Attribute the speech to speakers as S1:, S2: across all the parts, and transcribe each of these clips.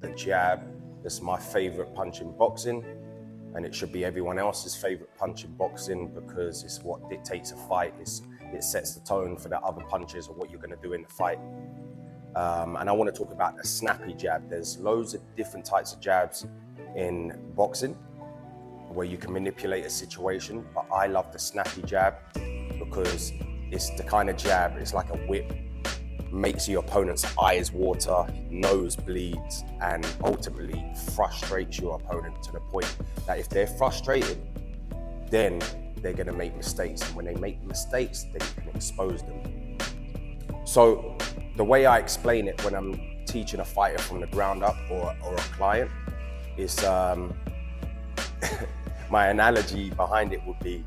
S1: the jab is my favorite punch in boxing, and it should be everyone else's favorite punch in boxing because it's what dictates a fight. It sets the tone for the other punches of what you're going to do in the fight. And I want to talk about the snappy jab. There's loads of different types of jabs in boxing where you can manipulate a situation, but I love the snappy jab because it's the kind of jab, it's like a whip, makes your opponent's eyes water, nose bleeds, and ultimately frustrates your opponent to the point that if they're frustrated, then they're gonna make mistakes. And when they make mistakes, then you can expose them. So the way I explain it when I'm teaching a fighter from the ground up or a client is, my analogy behind it would be,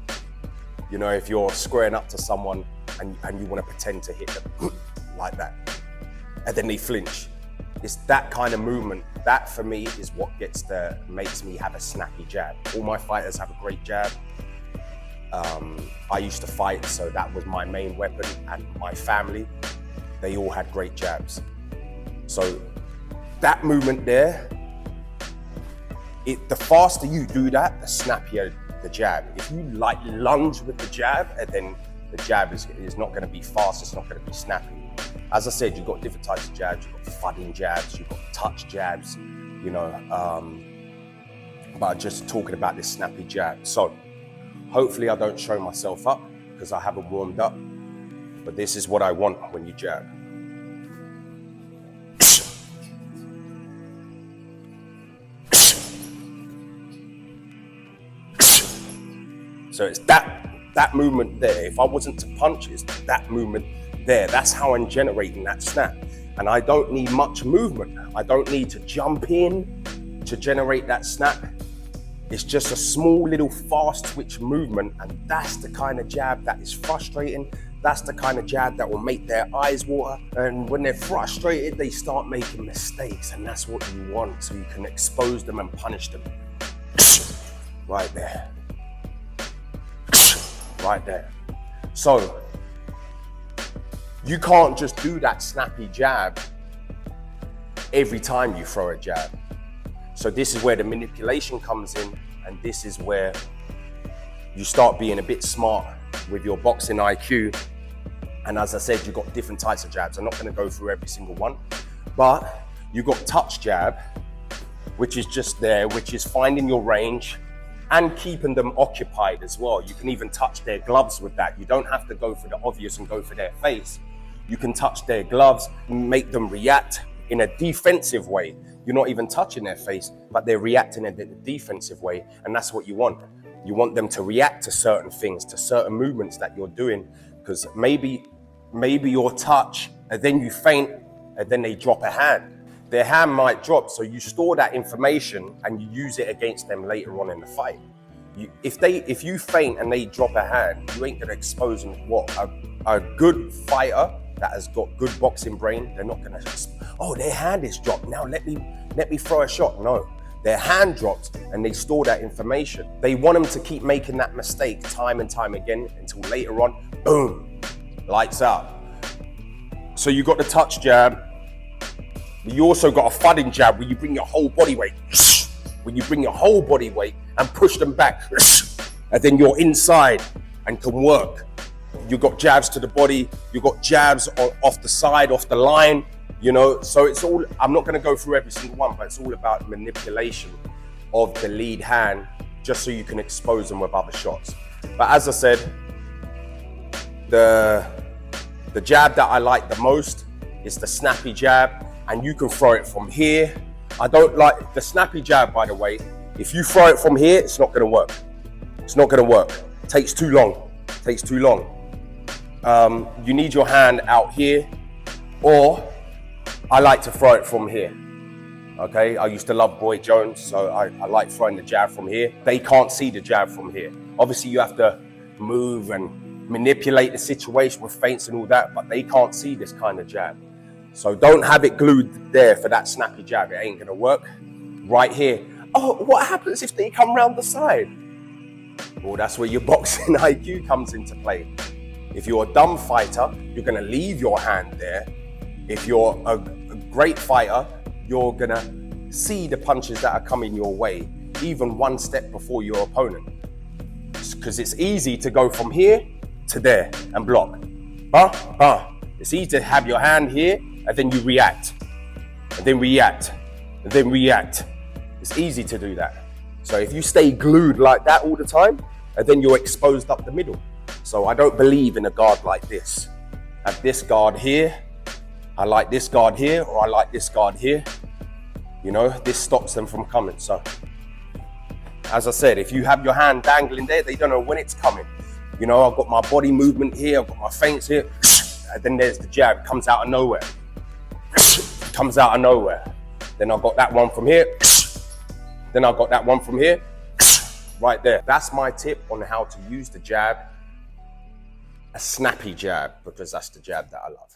S1: you know, if you're squaring up to someone and you want to pretend to hit them like that, and then they flinch. It's that kind of movement. That for me is what makes me have a snappy jab. All my fighters have a great jab. I used to fight, so that was my main weapon, and my family, they all had great jabs. So that movement there, the faster you do that, the snappier the jab. If you like lunge with the jab, and then the jab is not going to be fast, it's not going to be snappy. As I said, you've got different types of jabs. You've got thudding jabs, you've got touch jabs, you know, but I'm just talking about this snappy jab. So hopefully I don't show myself up because I haven't warmed up, but this is what I want when you jab. So it's that movement there. If I wasn't to punch, it's that movement there. That's how I'm generating that snap. And I don't need much movement. I don't need to jump in to generate that snap. It's just a small little fast twitch movement, and that's the kind of jab that is frustrating. That's the kind of jab that will make their eyes water. And when they're frustrated, they start making mistakes, and that's what you want, so you can expose them and punish them. Right there. Right there. So you can't just do that snappy jab every time you throw a jab. So this is where the manipulation comes in, and this is where you start being a bit smart with your boxing IQ. And as I said, you've got different types of jabs. I'm not going to go through every single one, but you've got touch jab, which is just there, which is finding your range and keeping them occupied as well. You can even touch their gloves with that. You don't have to go for the obvious and go for their face. You can touch their gloves, make them react in a defensive way. You're not even touching their face, but they're reacting in a defensive way, and that's what you want. You want them to react to certain things, to certain movements that you're doing, because maybe you'll touch, and then you feint, and then they drop a hand. Their hand might drop, so you store that information and you use it against them later on in the fight. If you feint and they drop a hand, you ain't gonna expose them. What a good fighter that has got good boxing brain, they're not gonna, oh, their hand is dropped, now let me throw a shot. No, their hand dropped and they store that information. They want them to keep making that mistake time and time again until later on, boom, lights out. So you got the touch jab. You also got a thudding jab where you bring your whole body weight. When you bring your whole body weight and push them back, and then you're inside and can work. You got jabs to the body, you got jabs off the side, off the line, you know. So it's all, I'm not going to go through every single one, but it's all about manipulation of the lead hand, just so you can expose them with other shots. But as I said, the jab that I like the most is the snappy jab. And you can throw it from here. I don't like the snappy jab, by the way. If you throw it from here, it's not gonna work. It's not gonna work. It takes too long. It takes too long. You need your hand out here, or I like to throw it from here. Okay, I used to love Boy Jones, so I like throwing the jab from here. They can't see the jab from here. Obviously, you have to move and manipulate the situation with feints and all that, but they can't see this kind of jab. So don't have it glued there for that snappy jab. It ain't gonna work. Right here. Oh, what happens if they come round the side? Well, that's where your boxing IQ comes into play. If you're a dumb fighter, you're gonna leave your hand there. If you're a great fighter, you're gonna see the punches that are coming your way, even one step before your opponent. Because it's easy to go from here to there and block. It's easy to have your hand here and then you react, and then react, and then react. It's easy to do that. So if you stay glued like that all the time, and then you're exposed up the middle. So I don't believe in a guard like this. I have this guard here, I like this guard here, or I like this guard here. You know, this stops them from coming. So, as I said, if you have your hand dangling there, they don't know when it's coming. You know, I've got my body movement here, I've got my feints here, and then there's the jab, comes out of nowhere. Comes out of nowhere. Then I've got that one from here, then I've got that one from here, right there. That's my tip on how to use the jab, a snappy jab, because that's the jab that I love.